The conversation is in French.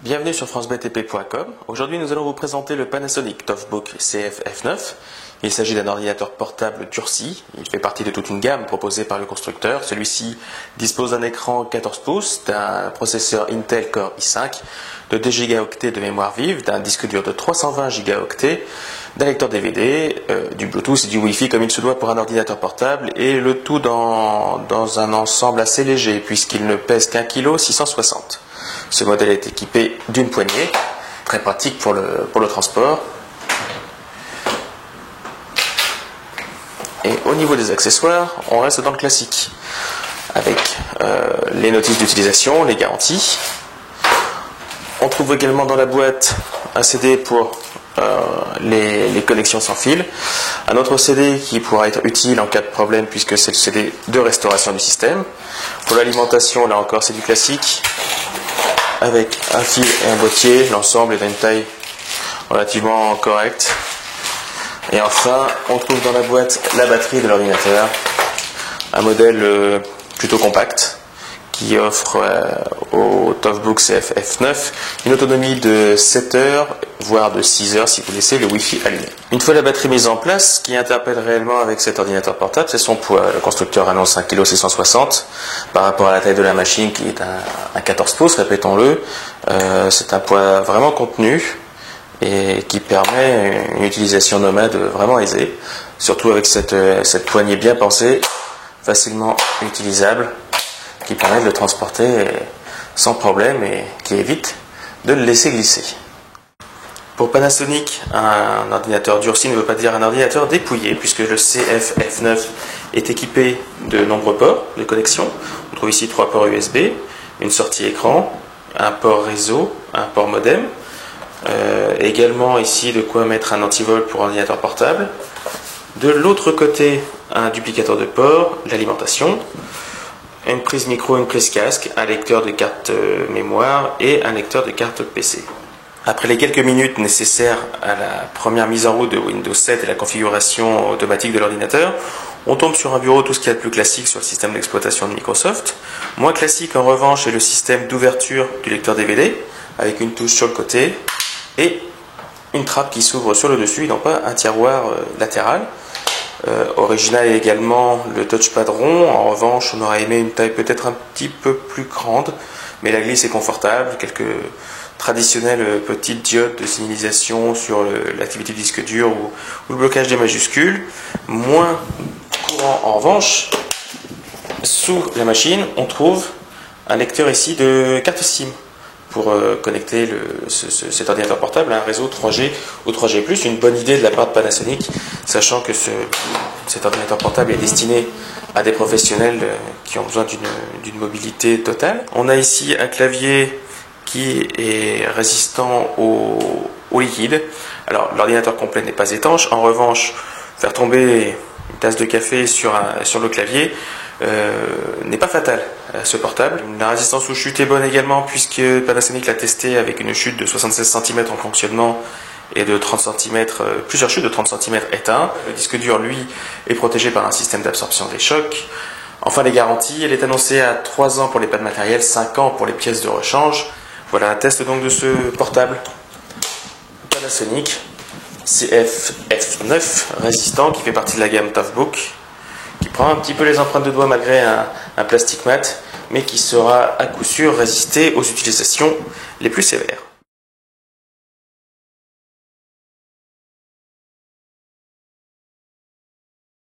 Bienvenue sur francebtp.com. Aujourd'hui, nous allons vous présenter le Panasonic Toughbook CF F9. Il s'agit d'un ordinateur portable durci. Il fait partie de toute une gamme proposée par le constructeur. Celui-ci dispose d'un écran 14 pouces, d'un processeur Intel Core i5, de 2 Go de mémoire vive, d'un disque dur de 320 Go, d'un lecteur DVD, du Bluetooth et du Wi-Fi comme il se doit pour un ordinateur portable, et le tout dans un ensemble assez léger puisqu'il ne pèse qu'1 kg 660. Ce modèle est équipé d'une poignée, très pratique pour le transport. Et au niveau des accessoires, on reste dans le classique, avec les notices d'utilisation, les garanties. On trouve également dans la boîte un CD pour les connexions sans fil, un autre CD qui pourra être utile en cas de problème puisque c'est le CD de restauration du système. Pour l'alimentation, là encore c'est du classique, avec un fil et un boîtier, l'ensemble est d'une taille relativement correcte. Et enfin, on trouve dans la boîte la batterie de l'ordinateur, un modèle plutôt compact qui offre au Toughbook CF F9 une autonomie de 7 heures, voire de 6 heures si vous laissez le Wi-Fi allumé. Une fois la batterie mise en place, ce qui interpelle réellement avec cet ordinateur portable, c'est son poids. Le constructeur annonce 1 kg 660 par rapport à la taille de la machine qui est un 14 pouces, répétons-le. C'est un poids vraiment contenu et qui permet une utilisation nomade vraiment aisée, surtout avec cette poignée bien pensée, facilement utilisable, qui permet de le transporter sans problème et qui évite de le laisser glisser. Pour Panasonic, un ordinateur durci ne veut pas dire un ordinateur dépouillé, puisque le CF F9 est équipé de nombreux ports de connexion. On trouve ici 3 ports USB, une sortie écran, un port réseau, un port modem, également ici de quoi mettre un antivol pour ordinateur portable. De l'autre côté, un duplicateur de ports, l'alimentation, une prise micro, une prise casque, un lecteur de carte mémoire et un lecteur de carte PC. Après les quelques minutes nécessaires à la première mise en route de Windows 7 et la configuration automatique de l'ordinateur, on tombe sur un bureau tout ce qu'il y a de plus classique sur le système d'exploitation de Microsoft. Moins classique en revanche est le système d'ouverture du lecteur DVD, avec une touche sur le côté et une trappe qui s'ouvre sur le dessus et non pas un tiroir latéral. Original est également le touchpad rond. En revanche, on aurait aimé une taille peut-être un petit peu plus grande, mais la glisse est confortable. Quelques traditionnelles petites diodes de signalisation sur l'activité du disque dur ou le blocage des majuscules. Moins courant en revanche, sous la machine, on trouve un lecteur ici de carte SIM pour connecter cet ordinateur portable à un réseau 3G ou 3G+, une bonne idée de la part de Panasonic, sachant que cet ordinateur portable est destiné à des professionnels qui ont besoin d'une mobilité totale. On a ici un clavier qui est résistant au liquide. Alors l'ordinateur complet n'est pas étanche, en revanche, faire tomber une tasse de café sur le clavier n'est pas fatal à ce portable. La résistance aux chutes est bonne également puisque Panasonic l'a testé avec une chute de 76 cm en fonctionnement et de 30 cm, plusieurs chutes de 30 cm éteintes. Le disque dur, lui, est protégé par un système d'absorption des chocs. Enfin, les garanties, elle est annoncée à 3 ans pour les pads de matériel, 5 ans pour les pièces de rechange. Voilà un test donc de ce portable Panasonic CF F9 résistant qui fait partie de la gamme Toughbook, qui prend un petit peu les empreintes de doigts malgré un plastique mat, mais qui saura à coup sûr résister aux utilisations les plus sévères.